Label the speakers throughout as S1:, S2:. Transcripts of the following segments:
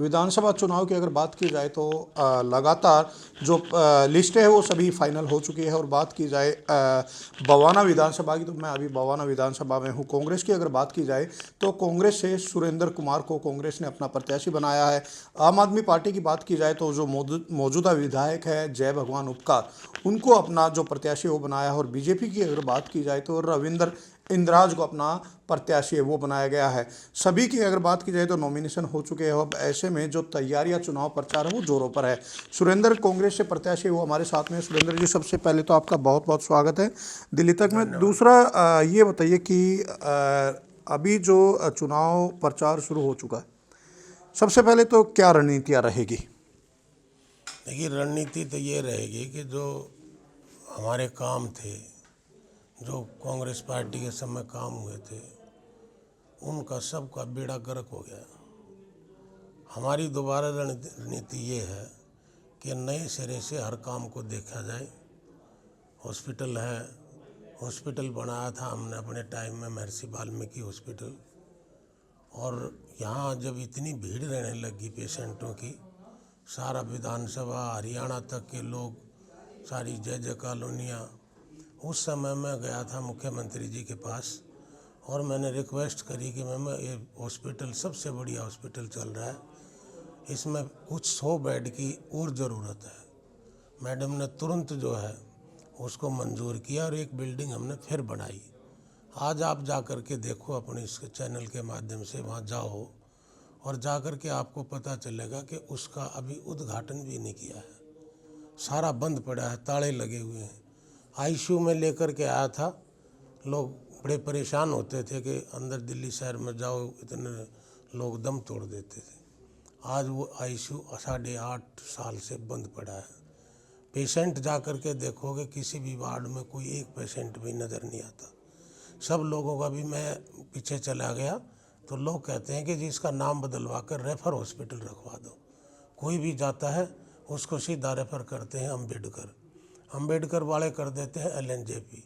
S1: विधानसभा चुनाव की अगर बात की जाए तो लगातार जो लिस्टें हैं वो सभी फाइनल हो चुकी है। और बात की जाए बवाना विधानसभा की, तो मैं अभी बवाना विधानसभा में हूँ। कांग्रेस की अगर बात की जाए तो कांग्रेस से सुरेंद्र कुमार को कांग्रेस ने अपना प्रत्याशी बनाया है। आम आदमी पार्टी की बात की जाए तो जो मौजूदा विधायक है जय भगवान उपकार, उनको अपना जो प्रत्याशी वो बनाया है। और बीजेपी की अगर बात की जाए तो रविंद्र इंद्राज को अपना प्रत्याशी है वो बनाया गया है। सभी की अगर बात की जाए तो नॉमिनेशन हो चुके हैं। अब ऐसे में जो तैयारियां चुनाव प्रचार है वो जोरों पर है। सुरेंद्र कांग्रेस से प्रत्याशी वो हमारे साथ में है। सुरेंद्र जी, सबसे पहले तो आपका बहुत बहुत स्वागत है दिल्ली तक में। दूसरा ये बताइए कि अभी जो चुनाव प्रचार शुरू हो चुका है, सबसे पहले तो क्या रणनीतियाँ रहेगी?
S2: देखिए, रणनीति तो ये रहेगी कि जो हमारे काम थे, जो कांग्रेस पार्टी के समय काम हुए थे, उनका सबका बेड़ा गर्क हो गया। हमारी दोबारा रणनीति ये है कि नए सिरे से हर काम को देखा जाए। हॉस्पिटल है, हॉस्पिटल बनाया था हमने अपने टाइम में, महर्षि वाल्मीकि हॉस्पिटल। और यहाँ जब इतनी भीड़ रहने लगी पेशेंटों की, सारा विधानसभा हरियाणा तक के लोग, सारी जय जय कॉलोनियाँ, उस समय मैं गया था मुख्यमंत्री जी के पास और मैंने रिक्वेस्ट करी कि मैम ये हॉस्पिटल सबसे बढ़िया हॉस्पिटल चल रहा है, इसमें कुछ 100 बेड की और ज़रूरत है। मैडम ने तुरंत जो है उसको मंजूर किया और एक बिल्डिंग हमने फिर बनाई। आज आप जा कर के देखो, अपने इस चैनल के माध्यम से वहाँ जाओ और जा कर के आपको पता चलेगा कि उसका अभी उद्घाटन भी नहीं किया है, सारा बंद पड़ा है, ताले लगे हुए हैं। आईसीयू में लेकर के आया था, लोग बड़े परेशान होते थे कि अंदर दिल्ली शहर में जाओ, इतने लोग दम तोड़ देते थे। आज वो आईसीयू 8.5 साल से बंद पड़ा है। पेशेंट जा कर के देखोगे, किसी भी वार्ड में कोई एक पेशेंट भी नज़र नहीं आता। सब लोगों का भी, मैं पीछे चला गया तो लोग कहते हैं कि जी इसका नाम बदलवा कर रेफर हॉस्पिटल रखवा दो। कोई भी जाता है उसको सीधा रेफर करते हैं अम्बेडकर वाले कर देते हैं LNJP।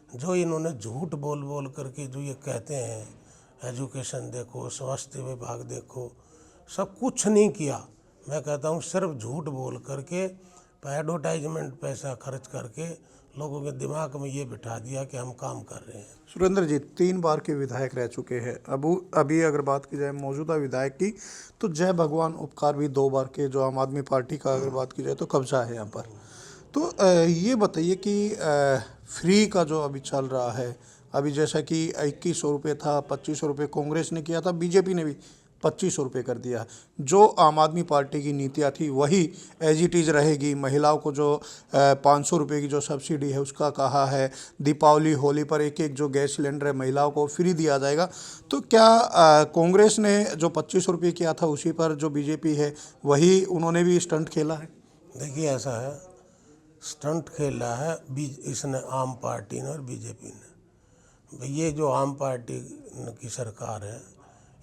S2: जो इन्होंने झूठ बोल बोल करके जो ये कहते हैं एजुकेशन देखो, स्वास्थ्य विभाग देखो, सब कुछ नहीं किया। मैं कहता हूँ सिर्फ झूठ बोल करके, एडवर्टाइजमेंट पैसा खर्च करके लोगों के दिमाग में ये बिठा दिया कि हम काम कर रहे हैं।
S1: सुरेंद्र जी 3 बार के विधायक रह चुके हैं। अभी अगर बात की जाए मौजूदा विधायक की, तो जय भगवान उपकार भी 2 बार के, जो आम आदमी पार्टी का अगर बात की जाए तो कब्जा है यहाँ पर। तो ये बताइए कि फ्री का जो अभी चल रहा है, अभी जैसा कि 2100 रुपये था, 2500 रुपये कांग्रेस ने किया था, बीजेपी ने भी 2500 रुपये कर दिया। जो आम आदमी पार्टी की नीतियाँ थी वही एज इट इज़ रहेगी। महिलाओं को जो 500 रुपये की जो सब्सिडी है उसका कहा है। दीपावली होली पर एक एक जो गैस सिलेंडर है महिलाओं को फ्री दिया जाएगा। तो क्या कांग्रेस ने जो 2500 रुपये किया था उसी पर जो बीजेपी है वही उन्होंने भी स्टंट खेला है?
S2: देखिए, ऐसा है, स्टंट खेला है इसने, आम पार्टी ने और बीजेपी ने। ये जो आम पार्टी की सरकार है,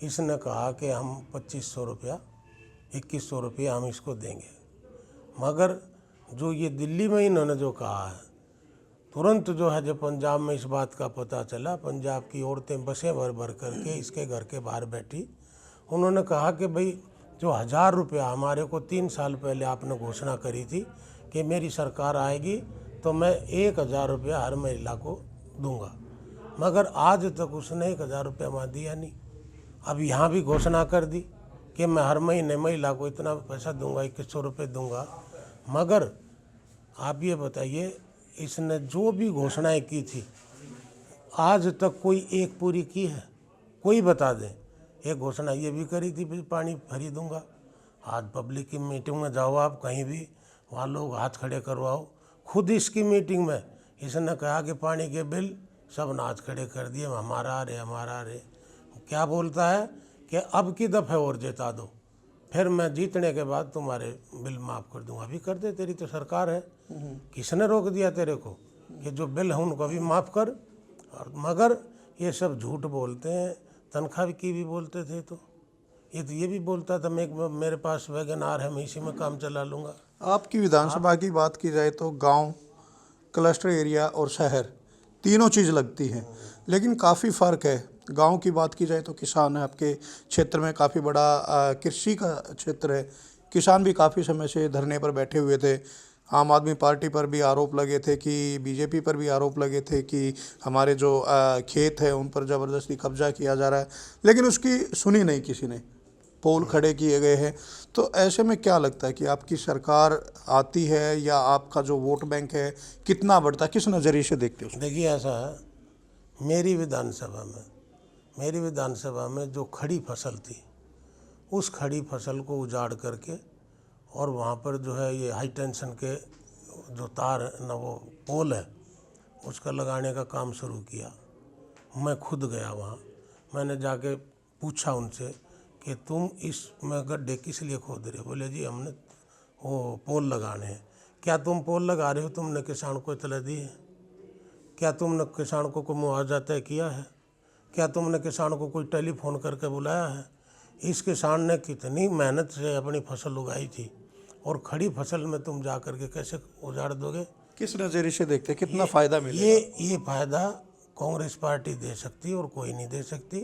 S2: इसने कहा कि हम 2500 रुपया, 2100 रुपया हम इसको देंगे। मगर जो ये दिल्ली में इन्होंने जो कहा है, तुरंत जो है जब पंजाब में इस बात का पता चला, पंजाब की औरतें बसें भर भर करके इसके घर के बाहर बैठी। उन्होंने कहा कि भाई जो 1000 रुपया हमारे को 3 साल पहले आपने घोषणा करी थी कि मेरी सरकार आएगी तो मैं 1000 रुपया हर महिला को दूंगा, मगर आज तक उसने 1000 रुपया वहाँ दिया नहीं। अब यहाँ भी घोषणा कर दी कि मैं हर महीने महिला को इतना पैसा दूंगा, 2100 रुपये दूंगा। मगर आप ये बताइए, इसने जो भी घोषणाएं की थी आज तक कोई एक पूरी की है? कोई बता दें। एक घोषणा ये भी करी थी पानी फ्री दूंगा। आज पब्लिक की मीटिंग में जाओ आप कहीं भी, वहाँ लोग हाथ खड़े करवाओ। खुद इसकी मीटिंग में इसने कहा कि पानी के बिल सब हाथ खड़े कर दिए, हमारा आ रहे। क्या बोलता है कि अब की दफ़े और जिता दो, फिर मैं जीतने के बाद तुम्हारे बिल माफ़ कर दूंगा। अभी कर दे, तेरी तो सरकार है, किसने रोक दिया तेरे को कि जो बिल है उनको भी माफ़ कर? और मगर ये सब झूठ बोलते हैं। तनख्वाह की भी बोलते थे, तो ये भी बोलता था मेरे पास वैगन आर है, मैं इसी में काम चला लूँगा।
S1: आपकी विधानसभा की बात की जाए तो गांव, क्लस्टर एरिया और शहर तीनों चीज़ लगती हैं, लेकिन काफ़ी फ़र्क है। गांव की बात की जाए तो किसान है आपके क्षेत्र में, काफ़ी बड़ा कृषि का क्षेत्र है। किसान भी काफ़ी समय से धरने पर बैठे हुए थे। आम आदमी पार्टी पर भी आरोप लगे थे कि बीजेपी पर भी आरोप लगे थे कि हमारे जो खेत है उन पर ज़बरदस्ती कब्जा किया जा रहा है, लेकिन उसकी सुनी नहीं किसी ने। पोल खड़े किए गए हैं। तो ऐसे में क्या लगता है कि आपकी सरकार आती है या आपका जो वोट बैंक है कितना बढ़ता है, किस नज़रिए से देखते हो उसको?
S2: देखिए ऐसा है, मेरी विधानसभा में जो खड़ी फसल थी, उस खड़ी फसल को उजाड़ करके और वहाँ पर जो है ये हाई टेंशन के जो तार है ना, वो पोल है, उसका लगाने का काम शुरू किया। मैं खुद गया वहाँ, मैंने जाके पूछा उनसे कि तुम इसमें गड्ढे किस लिए खोद रहे हो? बोले जी हमने वो पोल लगाने हैं। क्या तुम पोल लगा रहे हो, तुमने किसान को इतला दी है? क्या तुमने किसान को कोई मुआवजा तय किया है? क्या तुमने किसान को कोई टेलीफोन करके बुलाया है? इस किसान ने कितनी मेहनत से अपनी फसल उगाई थी और खड़ी फसल में तुम जा करके कैसे उजाड़ दोगे?
S1: किस नज़रिए से देखते हैं, कितना फ़ायदा मिलेगा?
S2: ये फायदा कांग्रेस पार्टी दे सकती और कोई नहीं दे सकती।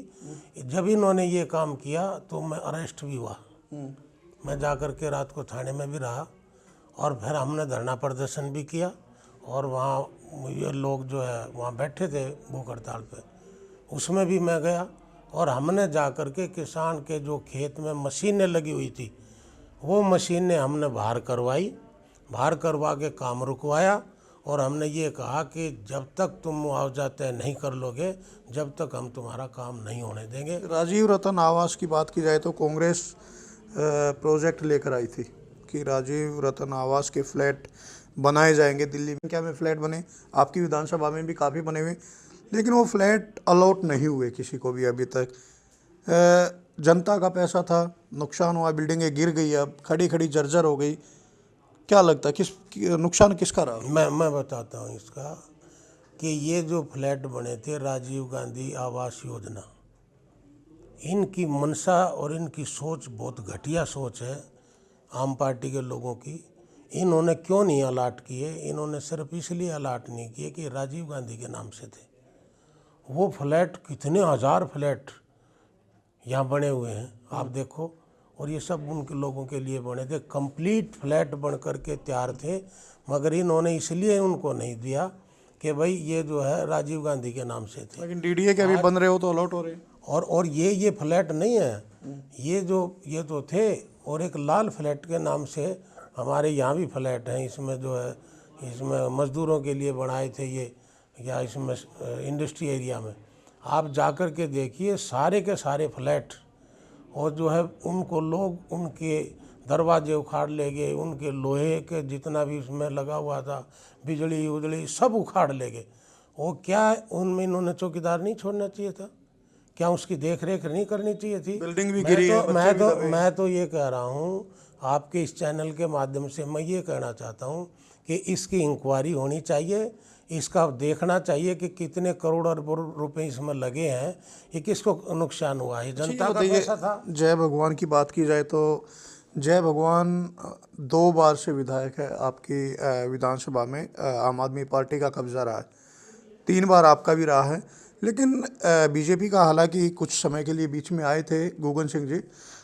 S2: जब इन्होंने ये काम किया तो मैं अरेस्ट भी हुआ। मैं जा कर के रात को थाने में भी रहा और फिर हमने धरना प्रदर्शन भी किया और वहाँ ये लोग जो है वहाँ बैठे थे भूख हड़ताल पे, उसमें भी मैं गया और हमने जा कर के किसान के जो खेत में मशीनें लगी हुई थी, वो मशीनें हमने बाहर करवा के काम रुकवाया और हमने ये कहा कि जब तक तुम मुआवजा तय नहीं कर लोगे, जब तक हम तुम्हारा काम नहीं होने देंगे।
S1: राजीव रतन आवास की बात की जाए तो कांग्रेस प्रोजेक्ट लेकर आई थी कि राजीव रतन आवास के फ्लैट बनाए जाएंगे। दिल्ली में क्या में फ्लैट बने, आपकी विधानसभा में भी काफ़ी बने हुए, लेकिन वो फ्लैट अलॉट नहीं हुए किसी को भी अभी तक। जनता का पैसा था, नुकसान हुआ, बिल्डिंगें गिर गई, अब खड़ी खड़ी जर्जर हो गई। क्या लगता है नुकसान किसका रहा?
S2: मैं बताता हूँ इसका कि ये जो फ्लैट बने थे राजीव गांधी आवास योजना, इनकी मंशा और इनकी सोच बहुत घटिया सोच है आम पार्टी के लोगों की। इन्होंने क्यों नहीं अलाट किए? इन्होंने सिर्फ इसलिए अलाट नहीं किए कि राजीव गांधी के नाम से थे। वो फ्लैट कितने हज़ार फ्लैट यहाँ बने हुए हैं आप देखो, और ये सब उनके लोगों के लिए बने थे, कंप्लीट फ्लैट बन करके तैयार थे, मगर इन्होंने इसलिए उनको नहीं दिया कि भाई ये जो है राजीव गांधी के नाम से थे।
S1: लेकिन डीडीए के अभी बन रहे हो तो अलॉट हो रहे हैं।
S2: और ये फ्लैट नहीं है, ये तो थे। और एक लाल फ्लैट के नाम से हमारे यहाँ भी फ्लैट हैं, इसमें जो है इसमें मज़दूरों के लिए बनाए थे ये, या इसमें इंडस्ट्री एरिया में आप जाकर के देखिए सारे के सारे फ्लैट, और जो है उनको लोग उनके दरवाजे उखाड़ ले गए, उनके लोहे के जितना भी उसमें लगा हुआ था, बिजली उजली सब उखाड़ ले गए। वो क्या उनमें इन्होंने चौकीदार नहीं छोड़ना चाहिए था? क्या उसकी देख रेख नहीं करनी चाहिए थी?
S1: बिल्डिंग भी गिरी है, बच्चे भी दबे हैं।
S2: मैं तो ये कह रहा हूँ आपके इस चैनल के माध्यम से मैं ये कहना चाहता हूँ कि इसकी इंक्वायरी होनी चाहिए, इसका देखना चाहिए कि कितने करोड़ रुपए इसमें लगे हैं, ये किसको नुकसान हुआ है, जनता का पैसा था।
S1: जय भगवान की बात की जाए तो जय भगवान 2 बार से विधायक है आपकी विधानसभा में, आम आदमी पार्टी का कब्जा रहा है, 3 बार आपका भी रहा है। लेकिन बीजेपी का हालांकि कुछ समय के लिए बीच में आए थे गगन सिंह जी।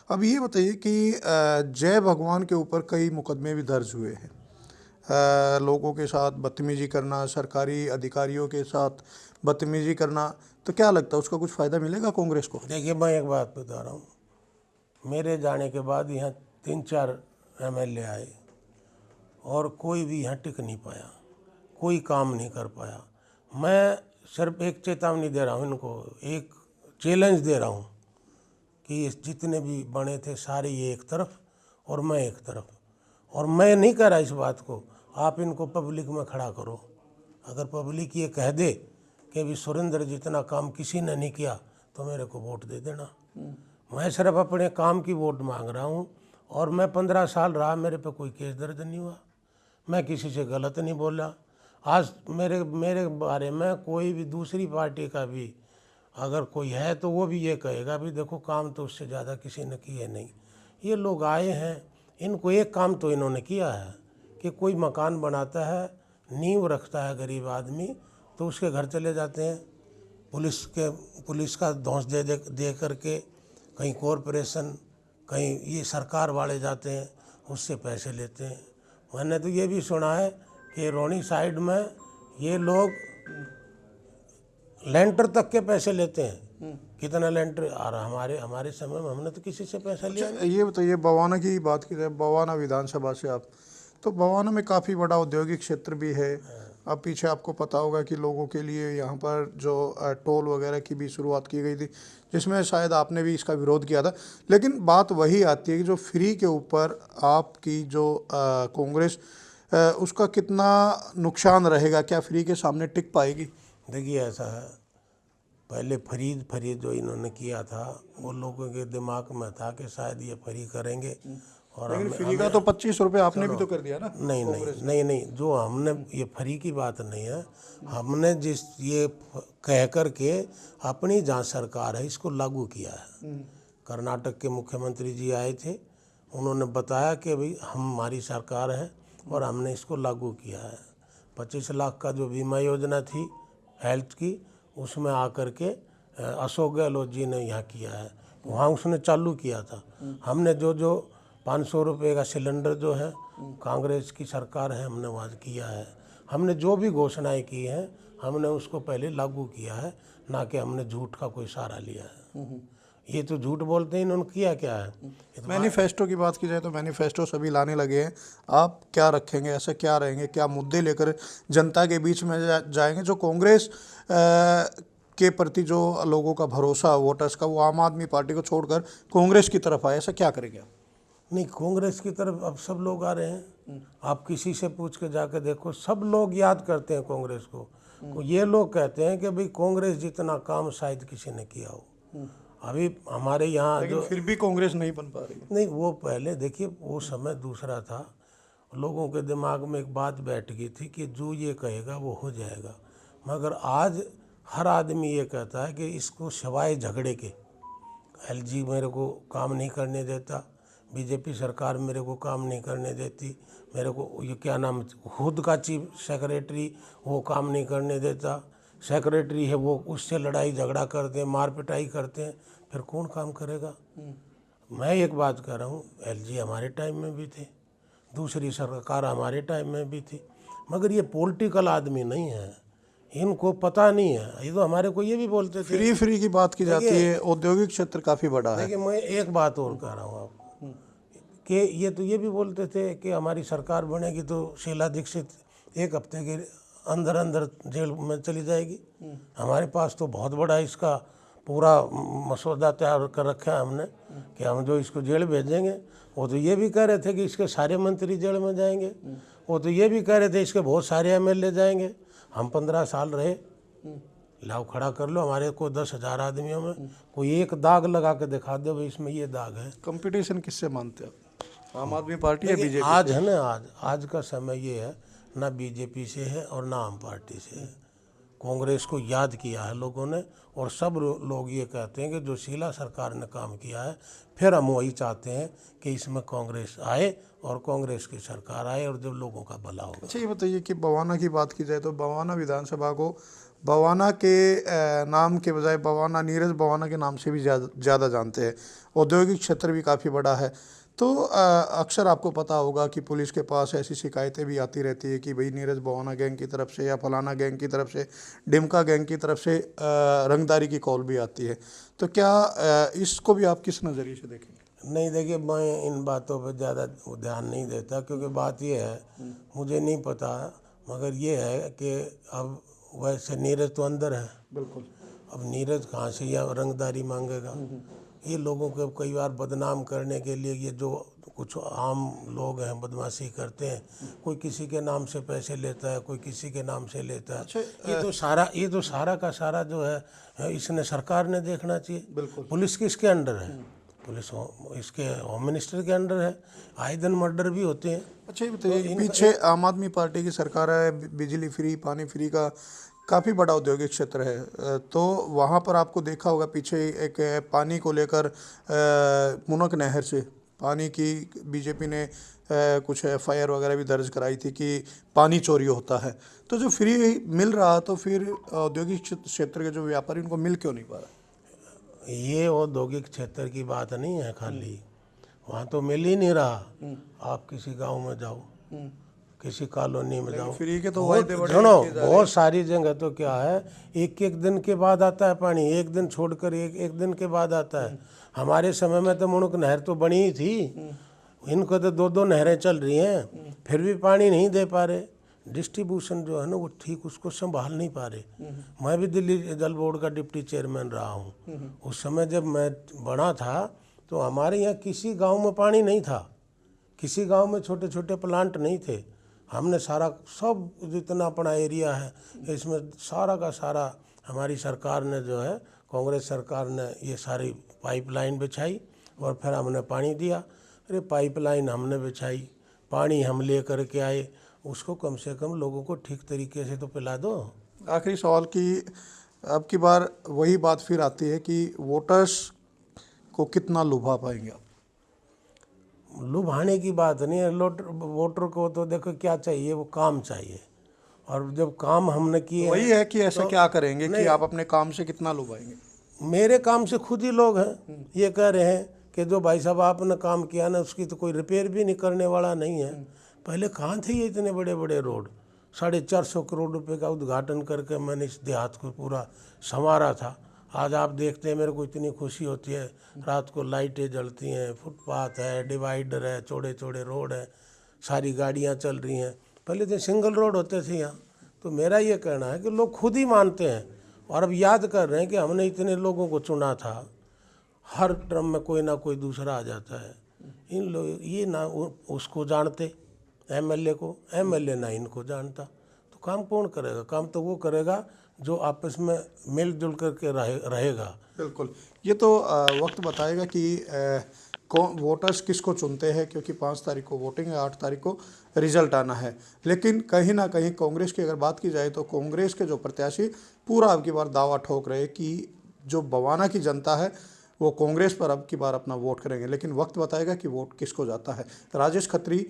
S1: अब ये बताइए कि जय भगवान के ऊपर कई मुकदमे भी दर्ज हुए हैं, लोगों के साथ बदतमीजी करना, सरकारी अधिकारियों के साथ बदतमीजी करना, तो क्या लगता है उसका कुछ फ़ायदा मिलेगा कांग्रेस को?
S2: देखिए मैं एक बात बता रहा हूँ, मेरे जाने के बाद यहाँ 3-4 MLA आए और कोई भी यहाँ टिक नहीं पाया, कोई काम नहीं कर पाया। मैं सिर्फ एक चेतावनी दे रहा हूँ इनको, एक चैलेंज दे रहा हूँ कि जितने भी बने थे सारे ये एक तरफ और मैं एक तरफ, और मैं नहीं कह रहा इस बात को, आप इनको पब्लिक में खड़ा करो। अगर पब्लिक ये कह दे कि भी सुरेंद्र जितना काम किसी ने नहीं किया तो मेरे को वोट दे देना। मैं सिर्फ अपने काम की वोट मांग रहा हूँ, और मैं 15 साल रहा, मेरे पे कोई केस दर्ज नहीं हुआ, मैं किसी से गलत नहीं बोला। आज मेरे बारे में कोई भी दूसरी पार्टी का भी अगर कोई है तो वो भी ये कहेगा भी देखो काम तो उससे ज़्यादा किसी ने किए नहीं। ये लोग आए हैं, इनको एक काम तो इन्होंने किया है कि कोई मकान बनाता है, नींव रखता है गरीब आदमी, तो उसके घर चले जाते हैं, पुलिस का धौंस दे करके कहीं कॉरपोरेशन, कहीं ये सरकार वाले जाते हैं, उससे पैसे लेते हैं। मैंने तो ये भी सुना है कि रोहनी साइड में ये लोग लेंटर तक के पैसे लेते हैं। कितना लेंटर आ रहा, हमारे समय में हमने तो किसी से पैसा लिया नहीं।
S1: ये बताइए, बवाना की बात की जाए, बवाना विधानसभा से आप, तो बवाना में काफ़ी बड़ा औद्योगिक क्षेत्र भी है। अब पीछे आपको पता होगा कि लोगों के लिए यहाँ पर जो टोल वगैरह की भी शुरुआत की गई थी, जिसमें शायद आपने भी इसका विरोध किया था। लेकिन बात वही आती है कि जो फ्री के ऊपर आपकी जो कांग्रेस, उसका कितना नुकसान रहेगा, क्या फ्री के सामने टिक पाएगी?
S2: देखिए ऐसा है, पहले फ्री जो इन्होंने किया था वो लोगों के दिमाग में था कि शायद ये फ्री करेंगे। और
S1: लेकिन फ्री का तो 25 रुपये आपने भी तो कर दिया ना।
S2: नहीं, जो हमने, ये फ्री की बात नहीं है, हमने जिस ये कह कर के अपनी जहाँ सरकार है इसको लागू किया है। कर्नाटक के मुख्यमंत्री जी आए थे, उन्होंने बताया कि भाई हमारी सरकार है और हमने इसको लागू किया है। 25 लाख का जो बीमा योजना थी हेल्थ की, उसमें आकर के अशोक गहलोत जी ने यहाँ किया है, वहाँ उसने चालू किया था। हमने जो 500 रुपये का सिलेंडर जो है, कांग्रेस की सरकार है, हमने वहाँ किया है। हमने जो भी घोषणाएं की हैं हमने उसको पहले लागू किया है, ना कि हमने झूठ का कोई सहारा लिया है। ये तो झूठ बोलते हैं, इन्होंने किया क्या है?
S1: मैनिफेस्टो की बात की जाए तो मैनिफेस्टो सभी लाने लगे हैं। आप क्या रखेंगे, ऐसा क्या रहेंगे, क्या मुद्दे लेकर जनता के बीच में जाएंगे? जो कांग्रेस के प्रति जो लोगों का भरोसा वोटर्स का, वो आम आदमी पार्टी को छोड़कर कांग्रेस की तरफ आए, ऐसा क्या करेंगे आप?
S2: नहीं, कांग्रेस की तरफ अब सब लोग आ रहे हैं। आप किसी से पूछ के जाकर देखो, सब लोग याद करते हैं कांग्रेस को। ये लोग कहते हैं कि भाई कांग्रेस जितना काम शायद किसी ने किया हो। अभी हमारे यहाँ
S1: लेकिन फिर भी कांग्रेस नहीं बन पा रही।
S2: नहीं, वो पहले देखिए वो समय दूसरा था, लोगों के दिमाग में एक बात बैठ गई थी कि जो ये कहेगा वो हो जाएगा। मगर आज हर आदमी ये कहता है कि इसको सिवाय झगड़े के, एलजी मेरे को काम नहीं करने देता, बीजेपी सरकार मेरे को काम नहीं करने देती, मेरे को ये क्या नाम, खुद का चीफ सेक्रेटरी वो काम नहीं करने देता, सेक्रेटरी है वो उससे लड़ाई झगड़ा करते हैं, मार पिटाई करते हैं, फिर कौन काम करेगा? मैं एक बात कह रहा हूँ, एलजी हमारे टाइम में भी थे, दूसरी सरकार हमारे टाइम में भी थी, मगर ये पॉलिटिकल आदमी नहीं है, इनको पता नहीं है। ये तो हमारे को ये भी बोलते थे
S1: फ्री की बात की जाती है, औद्योगिक क्षेत्र काफ़ी बड़ा है।
S2: देखिए मैं एक बात और कह रहा हूँ आपको कि ये तो ये भी बोलते थे कि हमारी सरकार बनेगी तो शीला दीक्षित 1 हफ्ते के अंदर जेल में चली जाएगी। हमारे पास तो बहुत बड़ा इसका पूरा मसौदा तैयार कर रखा है हमने कि हम जो इसको जेल भेजेंगे। वो तो ये भी कह रहे थे कि इसके सारे मंत्री जेल में जाएंगे, वो तो ये भी कह रहे थे इसके बहुत सारे एमएलए जाएंगे। हम 15 साल रहे, लाओ खड़ा कर लो, हमारे को 10,000 आदमियों में कोई एक दाग लगा के दिखा दो भाई इसमें ये दाग है।
S1: कंपटीशन किससे मानते हैं आप, आम आदमी पार्टी या बीजेपी?
S2: आज है ना, आज का समय ये है, ना बीजेपी से है और ना आम पार्टी से है। कांग्रेस को याद किया है लोगों ने, और सब लोग ये कहते हैं कि जो शीला सरकार ने काम किया है, फिर हम वही चाहते हैं कि इसमें कांग्रेस आए और कांग्रेस की सरकार आए और जब लोगों का भला होगा।
S1: अच्छा, ये बताइए कि बवाना की बात की जाए तो बवाना विधानसभा को बवाना के नाम के बजाय बवाना, नीरज बवाना के नाम से भी ज़्यादा जानते हैं। औद्योगिक क्षेत्र भी काफ़ी बड़ा है, तो अक्सर आपको पता होगा कि पुलिस के पास ऐसी शिकायतें भी आती रहती है कि भाई नीरज बवाना गैंग की तरफ से या फलाना गैंग की तरफ से, डिमका गैंग की तरफ से रंगदारी की कॉल भी आती है। तो क्या इसको भी आप किस नज़रिए से देखेंगे?
S2: नहीं, देखिए मैं इन बातों पर ज़्यादा ध्यान नहीं देता, क्योंकि बात ये है, मुझे नहीं पता, मगर ये है कि अब वैसे नीरज तो अंदर है,
S1: बिल्कुल,
S2: अब नीरज कहाँ से या रंगदारी मांगेगा? ये लोगों को कई बार बदनाम करने के लिए ये जो कुछ आम लोग हैं बदमाशी करते हैं, कोई किसी के नाम से पैसे लेता है, कोई किसी के नाम से लेता है। ये तो सारा का सारा जो है इसने सरकार ने देखना चाहिए।
S1: बिल्कुल,
S2: पुलिस किसके अंडर है? पुलिस इसके होम मिनिस्टर के अंडर है। आए दिन मर्डर भी होते हैं।
S1: अच्छा, ये बताइए, पीछे आम आदमी पार्टी की सरकार है, बिजली फ्री, पानी फ्री का काफ़ी बड़ा औद्योगिक क्षेत्र है, तो वहाँ पर आपको देखा होगा पीछे एक पानी को लेकर मुनक नहर से पानी की बीजेपी ने कुछ FIR वगैरह भी दर्ज कराई थी कि पानी चोरी होता है। तो जो फ्री मिल रहा तो फिर औद्योगिक क्षेत्र के जो व्यापारी उनको मिल क्यों नहीं पा रहा?
S2: ये औद्योगिक क्षेत्र की बात नहीं है खाली, वहाँ तो मिल ही नहीं रहा। आप किसी गांव में जाओ, किसी कॉलोनी में जाओ,
S1: फ्री के तो
S2: बहुत
S1: वायदे बड़े
S2: सुनो,
S1: किए जा रहे
S2: बहुत सारी जगह तो क्या है, एक एक दिन के बाद आता है पानी, एक दिन छोड़कर एक दिन के बाद आता है। हमारे समय में तो मुणुक नहर तो बनी ही थी, इनको तो दो दो नहरें चल रही हैं, फिर भी पानी नहीं दे पा रहे। डिस्ट्रीब्यूशन जो है ना वो ठीक उसको संभाल नहीं पा रहे। मैं भी दिल्ली जल बोर्ड का डिप्टी चेयरमैन रहा हूँ। उस समय जब मैं बड़ा था तो हमारे यहाँ किसी गांव में पानी नहीं था, किसी गांव में छोटे छोटे प्लांट नहीं थे। हमने सारा सब जितना अपना एरिया है इसमें सारा का सारा हमारी सरकार ने जो है, कांग्रेस सरकार ने ये सारी पाइपलाइन बिछाई और फिर हमने पानी दिया। अरे पाइपलाइन हमने बिछाई, पानी हम ले कर के आए, उसको कम से कम लोगों को ठीक तरीके से तो पिला दो।
S1: आखिरी सवाल की अब की बार वही बात फिर आती है कि वोटर्स को कितना लुभा पाएंगे आप?
S2: लुभाने की बात नहीं है, वोटर को तो देखो क्या चाहिए, वो काम चाहिए। और जब काम हमने किए
S1: वही है कि ऐसा
S2: तो
S1: क्या करेंगे कि आप अपने काम से कितना लुभाएंगे?
S2: मेरे काम से खुद ही लोग हैं ये कह रहे हैं कि जो भाई साहब आपने काम किया ना उसकी तो कोई रिपेयर भी नहीं करने वाला नहीं है। पहले कहाँ थे ये इतने बड़े बड़े रोड, 450 करोड़ रुपए का उद्घाटन करके मैंने इस देहात को पूरा संवारा था। आज आप देखते हैं मेरे को इतनी खुशी होती है, रात को लाइटें जलती हैं, फुटपाथ है, डिवाइडर है, चौड़े चौड़े रोड है, सारी गाड़ियाँ चल रही हैं। पहले तो सिंगल रोड होते थे यहाँ। तो मेरा ये कहना है कि लोग खुद ही मानते हैं और अब याद कर रहे हैं कि हमने इतने लोगों को चुना था। हर टर्म में कोई ना कोई दूसरा आ जाता है। इन लोग ये ना उसको जानते MLA को, MLA ना इनको जानता, तो काम कौन करेगा? काम तो वो करेगा जो आपस में मिलजुल करके रहेगा।
S1: बिल्कुल, ये तो वक्त बताएगा कि कौन वोटर्स किसको चुनते हैं, क्योंकि 5 तारीख को वोटिंग है, 8 तारीख को रिजल्ट आना है। लेकिन कहीं ना कहीं कांग्रेस की अगर बात की जाए तो कांग्रेस के जो प्रत्याशी पूरा अब की बार दावा ठोक रहे कि जो बवाना की जनता है वो कांग्रेस पर अब की बार अपना वोट करेंगे। लेकिन वक्त बताएगा कि वोट किसको जाता है। राजेश खत्री।